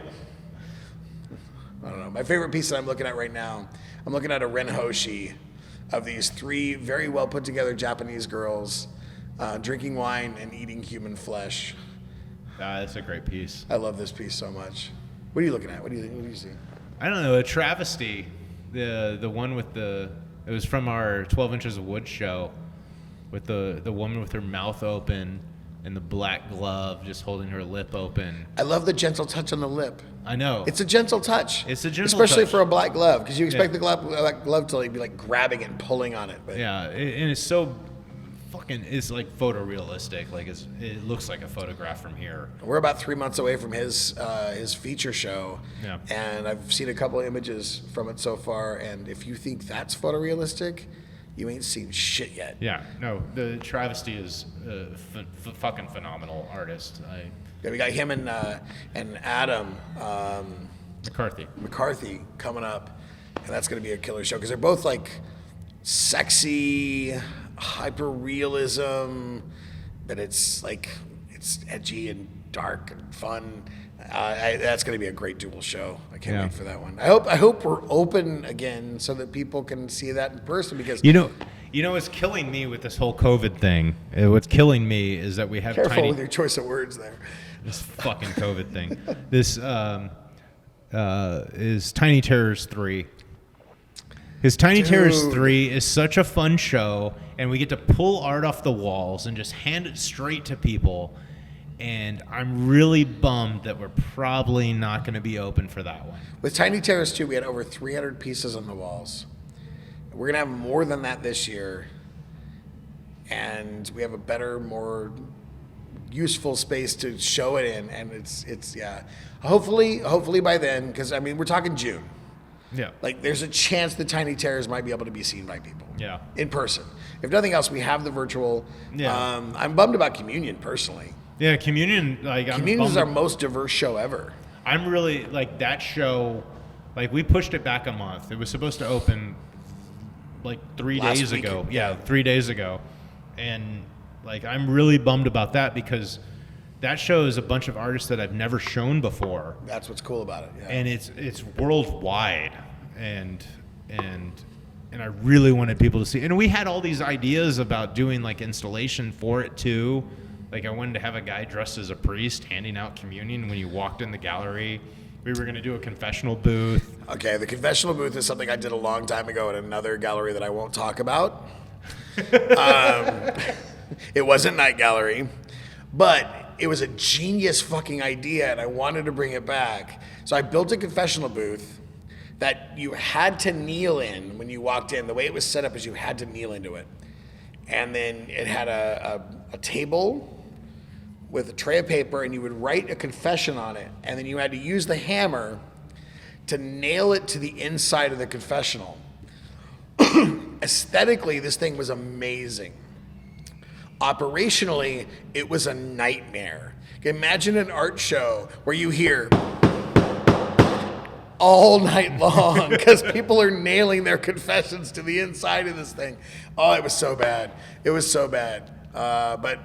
I don't know. My favorite piece that I'm looking at right now, I'm looking at a renhoshi of these 3 very well put together Japanese girls drinking wine and eating human flesh. That's a great piece. I love this piece so much. What are you looking at? What do you see? I don't know, a travesty. The one with it was from our 12 Inches of Wood show, with the woman with her mouth open and the black glove just holding her lip open. I love the gentle touch on the lip. I know. It's a gentle touch. It's a gentle especially touch. for a black glove, because you expect the glove to like be like grabbing it and pulling on it. But Yeah, and it's so fucking, it's like photorealistic. Like it looks like a photograph from here. we're about 3 months away from his feature show, Yeah. and I've seen a couple of images from it so far. And if you think that's photorealistic, you ain't seen shit yet. Yeah, no, the travesty is a fucking phenomenal artist. Yeah, we got him and Adam McCarthy. coming up, and that's going to be a killer show because they're both like sexy, hyper realism, but it's like it's edgy and dark and fun. That's going to be a great dual show. I can't wait for that one. I hope we're open again so that people can see that in person, because You know what's killing me with this whole COVID thing? What's killing me is that we have careful with your choice of words there. this fucking COVID thing. This is Tiny Terrors 3. His Tiny Terrors 3 is such a fun show, and we get to pull art off the walls and just hand it straight to people. And I'm really bummed that we're probably not going to be open for that one. With Tiny Terrace 2, we had over 300 pieces on the walls. We're going to have more than that this year. And we have a better, more useful space to show it in. And it's yeah. Hopefully by then, because, I mean, we're talking June. Yeah. Like, there's a chance the Tiny Terrors might be able to be seen by people. Yeah. In person. If nothing else, we have the virtual. Yeah. I'm bummed about Communion, personally. Yeah, Communion, like, Communion is our most diverse show ever. I'm really, like, that show, like, we pushed it back a month. It was supposed to open, like, 3 Last days week. ago. Yeah, 3 days ago. And, like, I'm really bummed about that because that show is a bunch of artists that I've never shown before. That's what's cool about it. Yeah. And it's worldwide. And I really wanted people to see. And we had all these ideas about doing, like, installation for it, too. Like, I wanted to have a guy dressed as a priest handing out communion when you walked in the gallery. We were going to do a confessional booth. Okay, the confessional booth is something I did a long time ago at another gallery that I won't talk about. It wasn't Night Gallery, but it was a genius fucking idea, and I wanted to bring it back. So I built a confessional booth that you had to kneel in when you walked in. The way it was set up is you had to kneel into it. And then it had a table with a tray of paper, and you would write a confession on it, and then you had to use the hammer to nail it to the inside of the confessional. Aesthetically, this thing was amazing. Operationally, it was a nightmare. Imagine an art show where you hear all night long because people are nailing their confessions to the inside of this thing. Oh, it was so bad. It was so bad. But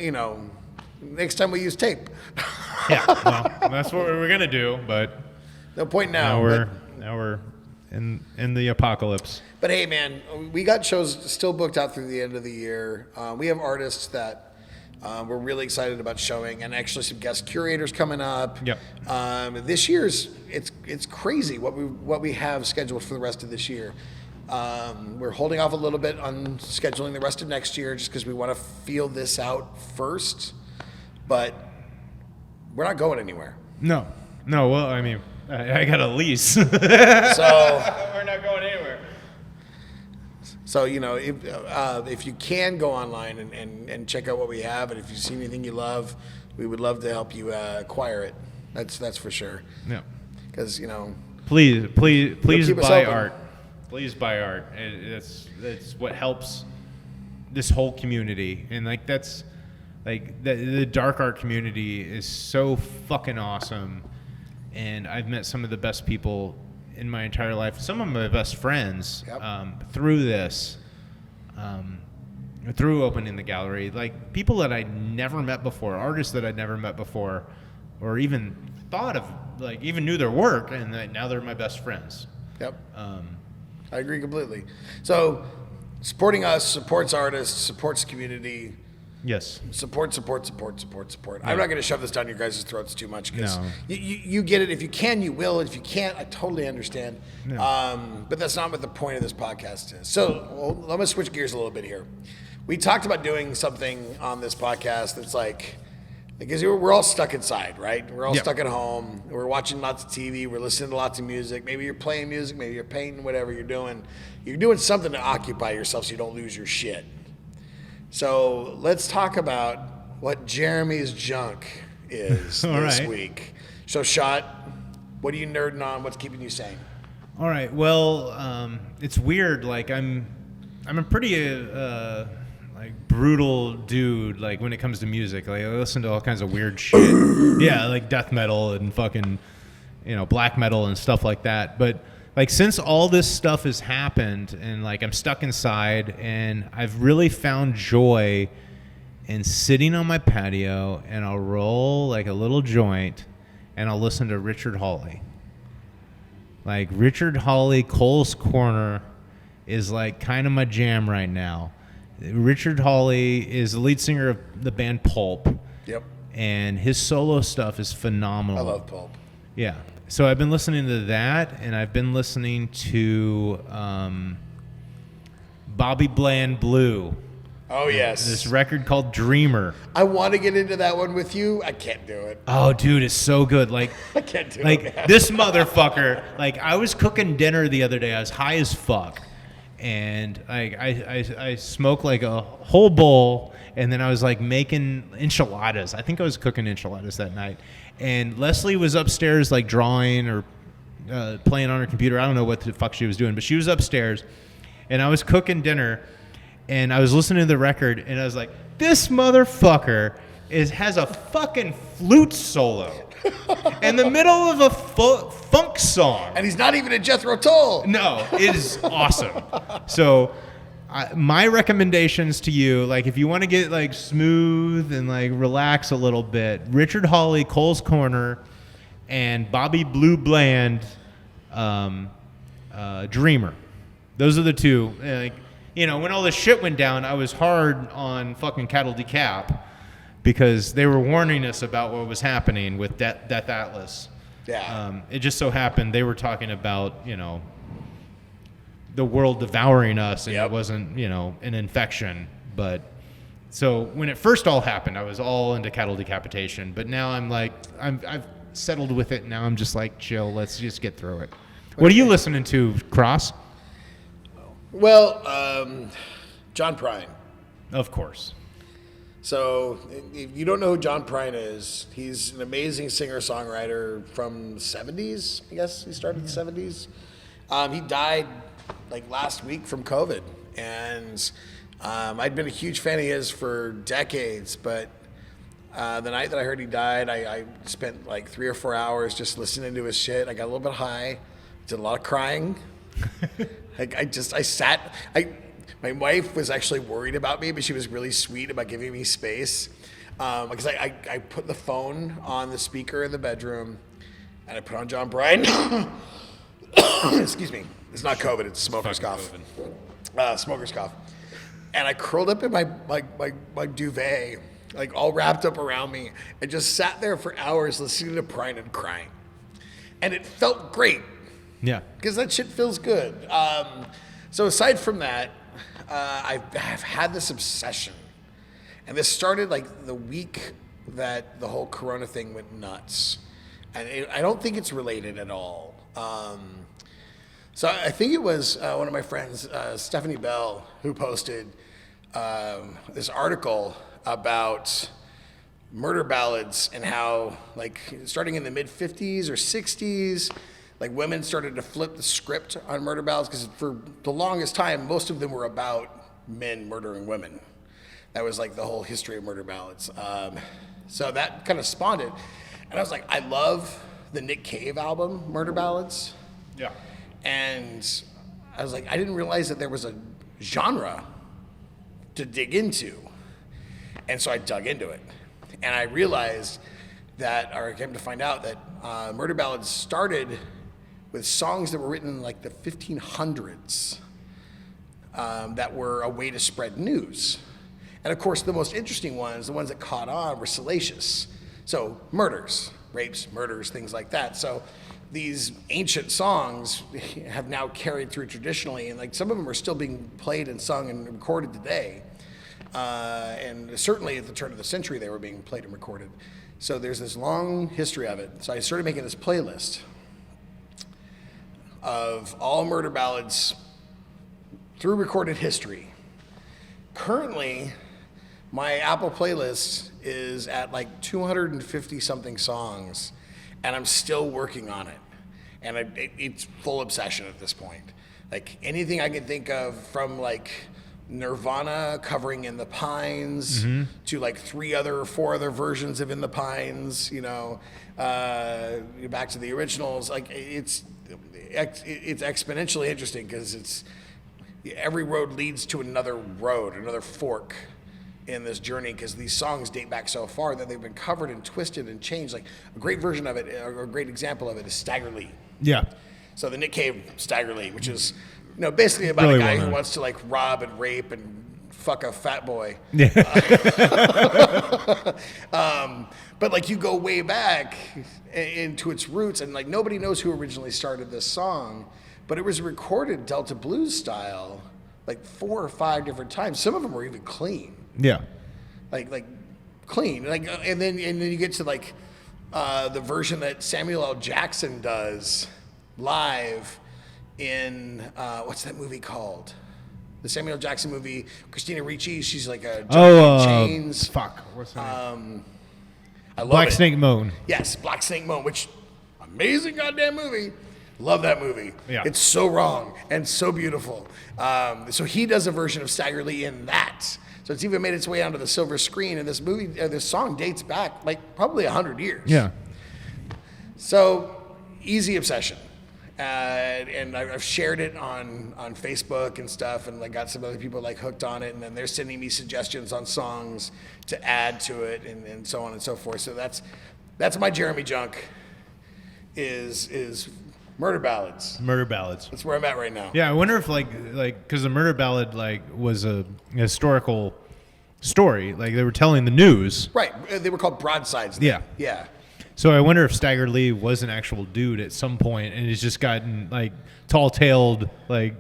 you know, next time we use tape. Yeah, well, that's what we were going to do, but No point now. now we're in the apocalypse. But hey, man, we got shows still booked out through the end of the year. We have artists that we're really excited about showing, and actually some guest curators coming up. Yep. This year's it's crazy what we have scheduled for the rest of this year. We're holding off a little bit on scheduling the rest of next year just because we want to feel this out first. But we're not going anywhere. No. Well, I mean, I got a lease. So we're not going anywhere. So, if you can go online and check out what we have, and if you see anything you love, we would love to help you acquire it. That's for sure. Yeah. Because, Please keep us buy open. art. Please buy art. That's what helps this whole community. And that's the dark art community is so fucking awesome. And I've met some of the best people in my entire life. Some of my best friends through this, through opening the gallery. Like people that I never met before, artists that I'd never met before, or even thought of, like even knew their work, and now they're my best friends. Yep. I agree completely. So supporting us supports artists, supports the community. Yes. Support. Yeah. I'm not going to shove this down your guys' throats too much because No. you get it. If you can, you will. If you can't, I totally understand. No. But that's not what the point of this podcast is. So let me switch gears a little bit here. We talked about doing something on this podcast that's because we're all stuck inside, right? We're all stuck at home. We're watching lots of TV. We're listening to lots of music. Maybe you're playing music. Maybe you're painting, whatever you're doing. You're doing something to occupy yourself so you don't lose your shit. So let's talk about what Jeremy's junk is this week. So, Schott, what are you nerding on? What's keeping you sane? All right. Well, it's weird. Like I'm a pretty brutal dude. Like when it comes to music, like I listen to all kinds of weird shit. Yeah, like death metal and fucking, black metal and stuff like that. But like since all this stuff has happened and like I'm stuck inside and I've really found joy in sitting on my patio and I'll roll like a little joint and I'll listen to Richard Hawley. Like Richard Hawley, Cole's Corner is like kind of my jam right now. Richard Hawley is the lead singer of the band Pulp. Yep. And his solo stuff is phenomenal. I love Pulp. Yeah. So I've been listening to that, and I've been listening to Bobby Bland Blue. Oh, yes. This record called Dreamer. I want to get into that one with you. I can't do it. Oh, dude, it's so good. Like I can't do it, like this motherfucker. Like I was cooking dinner the other day. I was high as fuck, and I smoked like a whole bowl, and then I was like making enchiladas. I think I was cooking enchiladas that night, and Leslie was upstairs like drawing or playing on her computer. I don't know what the fuck she was doing, but she was upstairs, and I was cooking dinner. And I was listening to the record, and I was like, this motherfucker has a fucking flute solo in the middle of a funk song. And he's not even a Jethro Tull. No, it is awesome. So my recommendations to you, like if you want to get like smooth and like relax a little bit, Richard Hawley, Cole's Corner, and Bobby Blue Bland, Dreamer. Those are the two. When all this shit went down, I was hard on fucking Cattle Decap because they were warning us about what was happening with Death Atlas. Yeah. It just so happened they were talking about, the world devouring us, and it wasn't, an infection. But so when it first all happened, I was all into Cattle Decapitation. But now I'm like, I've settled with it. Now I'm just like, chill. Let's just get through it. What are you listening to, Cross? Well, John Prine. Of course. So, if you don't know who John Prine is, he's an amazing singer-songwriter from the 70s, I guess. He started in the 70s. He died, like, last week from COVID. And I'd been a huge fan of his for decades, but the night that I heard he died, I spent, like, 3 or 4 hours just listening to his shit. I got a little bit high, did a lot of crying. My wife was actually worried about me, but she was really sweet about giving me space. Because I put the phone on the speaker in the bedroom, and I put on John Prine. Excuse me. It's not COVID, it's smoker's cough. Smoker's cough. And I curled up in my duvet, like all wrapped up around me, and just sat there for hours listening to Prine and crying. And it felt great. Yeah. Because that shit feels good. So aside from that, I've had this obsession. And this started like the week that the whole Corona thing went nuts. And I don't think it's related at all. So I think it was one of my friends, Stephanie Bell, who posted this article about murder ballads and how, like, starting in the mid 50s or 60s, like, women started to flip the script on murder ballads because for the longest time, most of them were about men murdering women. That was like the whole history of murder ballads. So that kind of spawned it. And I was like, I love the Nick Cave album, Murder Ballads. Yeah. And I was like, I didn't realize that there was a genre to dig into. And so I dug into it. And I realized that, or I came to find out that murder ballads started with songs that were written in like the 1500s that were a way to spread news. And of course, the most interesting ones, the ones that caught on, were salacious. So murders, rapes, murders, things like that. So these ancient songs have now carried through traditionally, and like some of them are still being played and sung and recorded today. And certainly at the turn of the century, they were being played and recorded. So there's this long history of it. So I started making this playlist of all murder ballads through recorded history. Currently, my Apple playlist is at like 250 something songs, and I'm still working on it. And it's full obsession at this point. Like anything I can think of, from like Nirvana covering In the Pines to like 4 other versions of In the Pines, you know, back to the originals. Like it's exponentially interesting because it's every road leads to another road, another fork in this journey, because these songs date back so far that they've been covered and twisted and changed. Like a great version of it, or a great example of it, is Stagger Lee. Yeah. So the Nick Cave Stagger Lee, which is, you know, basically about really a guy who wants to like rob and rape and fuck a fat boy. Yeah. But like you go way back into its roots, and like nobody knows who originally started this song, but it was recorded Delta blues style like 4 or 5 different times. Some of them were even clean. Yeah. Like clean. Like and then you get to like the version that Samuel L. Jackson does live in what's that movie called? The Samuel L. Jackson movie. Christina Ricci. She's like a junkie in chains. Fuck. What's her name? I love Black Snake Moan. Yes, Black Snake Moan, which amazing goddamn movie. Love that movie. Yeah. It's so wrong and so beautiful. So he does a version of Stagger Lee in that. So it's even made its way onto the silver screen. And this movie, this song dates back like probably 100 years. Yeah. So easy obsession. And I've shared it on Facebook and stuff, and like got some other people like hooked on it, and then they're sending me suggestions on songs to add to it, and so on and so forth. So that's my Jeremy junk. Is murder ballads. Murder ballads. That's where I'm at right now. Yeah, I wonder if like because the murder ballad like was a historical story, like they were telling the news. Right. They were called broadsides. Then. Yeah. Yeah. So I wonder if Stagger Lee was an actual dude at some point, and he's just gotten like tall-tailed, like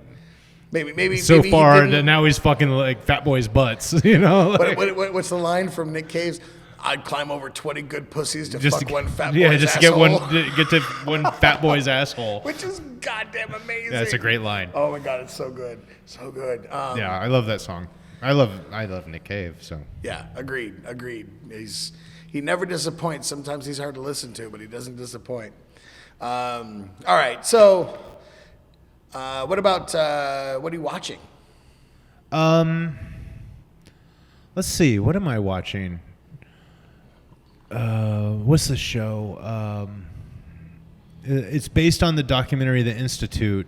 maybe so far that now he's fucking like fat boys' butts, you know. Like, what's the line from Nick Cave's? I'd climb over 20 good pussies to fuck one fat boy's just asshole. get to one fat boy's asshole. Which is goddamn amazing. Yeah, it's a great line. Oh my god, it's so good, so good. Yeah, I love that song. I love Nick Cave. So yeah, agreed. He never disappoints. Sometimes he's hard to listen to, but he doesn't disappoint. All right, so what about what are you watching? Let's see. What am I watching? What's the show? It's based on the documentary The Institute.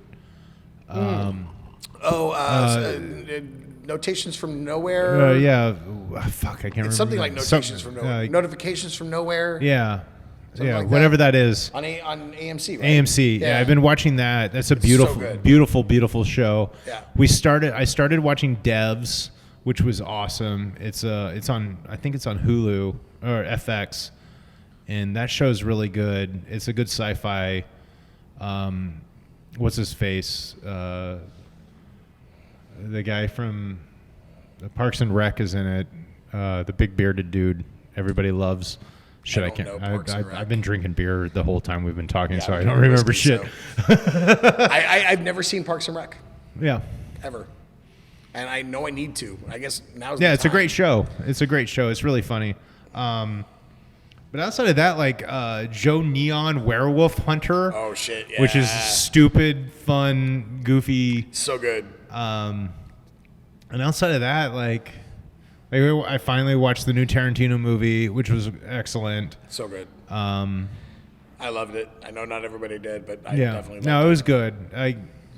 Notations from Nowhere. Yeah. Fuck, I can't remember. It's something like Notations from Nowhere. Notifications from Nowhere. Yeah. Something like whatever that is. On AMC, right? AMC. Yeah, I've been watching that. That's a beautiful show. Yeah. I started watching Devs, which was awesome. It's on, I think it's on Hulu or FX, and that show's really good. It's a good sci-fi. What's his face? The guy from the Parks and Rec is in it. The big bearded dude everybody loves. Shit, I don't can't. know Parks and Rec. I've been drinking beer the whole time we've been talking, Yeah, so I I'm don't remember whiskey, shit. so. I've never seen Parks and Rec Yeah. ever, and I know I need to. I guess now's Yeah, the it's time. a great show. It's a great show. It's really funny. But outside of that, like Joe Neon Werewolf Hunter, Oh shit! Yeah. which is stupid, fun, goofy. so good. And outside of that, like I finally watched the new Tarantino movie, which was excellent. So good. I loved it. I know not everybody did, but I yeah, definitely loved no, it. it was good.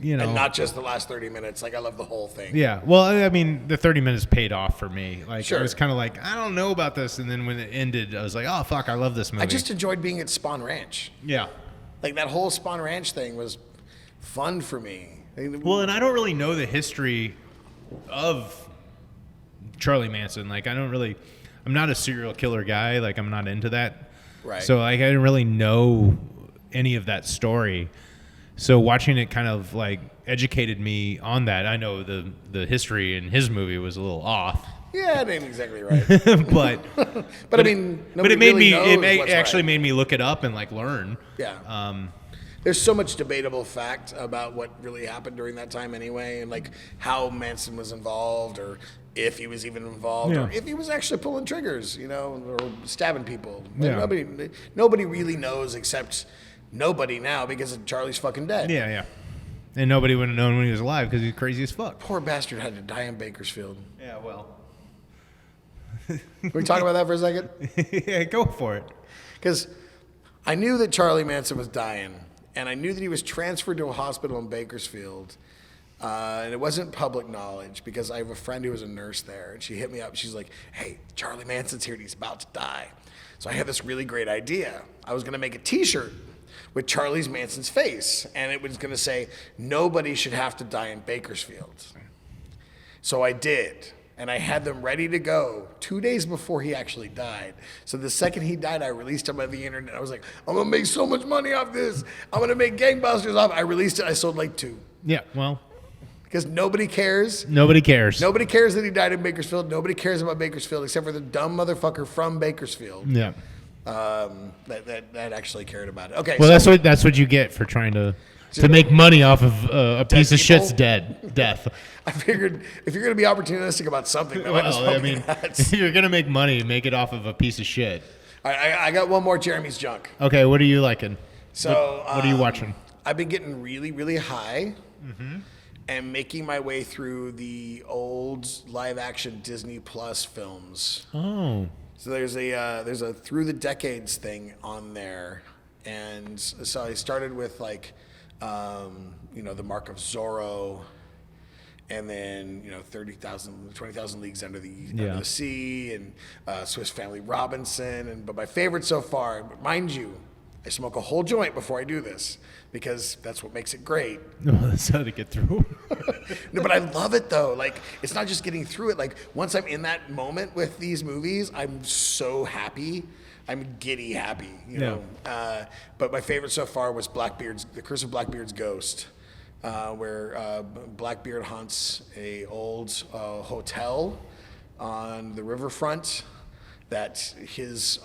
And not just the last 30 minutes. Like I love the whole thing. Yeah, well, I mean, the 30 minutes paid off for me. Like, Sure. I was kind of like, I don't know about this, and then when it ended, I was like, oh fuck, I love this movie. I just enjoyed being at Spawn Ranch. yeah. Like that whole Spawn Ranch thing was fun for me. Well, and I don't really know the history of Charlie Manson. Like, I'm not a serial killer guy. Like, I'm not into that. Right. So, like, I didn't really know any of that story. So watching it kind of like educated me on that. I know the history in his movie was a little off. Yeah, it ain't exactly right. but I mean, it made really actually made me look it up and like learn. Yeah. There's so much debatable fact about what really happened during that time anyway, and like how Manson was involved, or if he was even involved, Yeah. or if he was actually pulling triggers, or stabbing people. Yeah. Nobody really knows except nobody now because Charlie's fucking dead. Yeah, yeah. And nobody would have known when he was alive because he's crazy as fuck. Poor bastard had to die in Bakersfield. Yeah, well. Can we talk about that for a second? Yeah, go for it. Because I knew that Charlie Manson was dying, and I knew that he was transferred to a hospital in Bakersfield. And it wasn't public knowledge because I have a friend who was a nurse there, and she hit me up. She's like, hey, Charlie Manson's here, and he's about to die. So I had this really great idea. I was going to make a T-shirt with Charlie Manson's face, and it was going to say, nobody should have to die in Bakersfield. So I did. And I had them ready to go 2 days before he actually died. So the second he died, I released him on the internet. I was like, I'm going to make so much money off this. I'm going to make gangbusters off. I released it. I sold like 2. Yeah, well. Because nobody cares. Nobody cares. Nobody cares that he died in Bakersfield. Nobody cares about Bakersfield except for the dumb motherfucker from Bakersfield. Yeah. That actually cared about it. Okay. Well, so that's what you get for trying to make money off of a piece of people? shit's death. I figured if you're going to be opportunistic about something, then Well, I mean, if you're gonna make money, make it off of a piece of shit. I got one more Jeremy's junk. Okay, what are you liking? So what are you watching? I've been getting really, really high and making my way through the old live-action Disney Plus films. Oh, So there's a through the decades thing on there, and so I started with like, the Mark of Zorro, and then 20,000 Leagues Under the Sea, and Swiss Family Robinson, but my favorite so far, mind you, I smoke a whole joint before I do this because that's what makes it great. no, that's how to get through. No, but I love it though. Like, it's not just getting through it. Like, once I'm in that moment with these movies, I'm so happy. I'm giddy happy, but my favorite so far was The Curse of Blackbeard's Ghost, where Blackbeard haunts a old hotel on the riverfront that his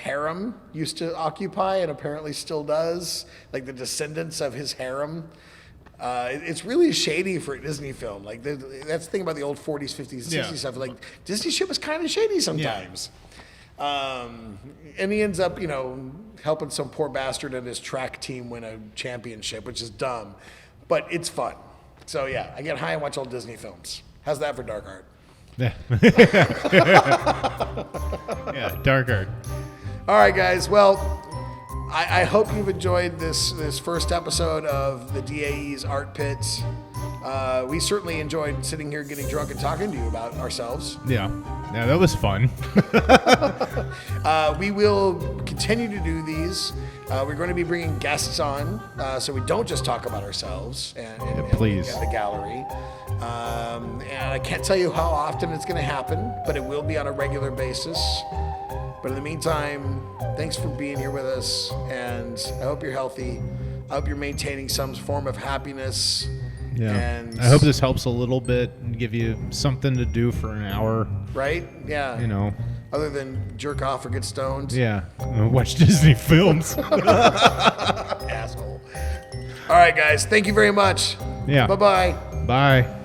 harem used to occupy and apparently still does, like the descendants of his harem. It's really shady for a Disney film. Like that's the thing about the old 40s, 50s, 60s stuff. Like Disney shit was kind of shady sometimes. And he ends up, helping some poor bastard and his track team win a championship, which is dumb, but it's fun. So yeah, I get high and watch old Disney films. How's that for dark art? Yeah. Yeah, dark art. All right, guys. Well, I hope you've enjoyed this first episode of the DAE's Art Pit. We certainly enjoyed sitting here getting drunk and talking to you about ourselves. Yeah, that was fun. We will continue to do these. We're going to be bringing guests on, so we don't just talk about ourselves and please. the gallery. And I can't tell you how often it's going to happen, but it will be on a regular basis. But in the meantime, thanks for being here with us, and I hope you're healthy. I hope you're maintaining some form of happiness. Yeah. And I hope this helps a little bit and give you something to do for an hour. Right? Yeah. other than jerk off or get stoned? Yeah. Watch Disney films. Asshole. All right, guys. Thank you very much. Yeah. Bye-bye. Bye.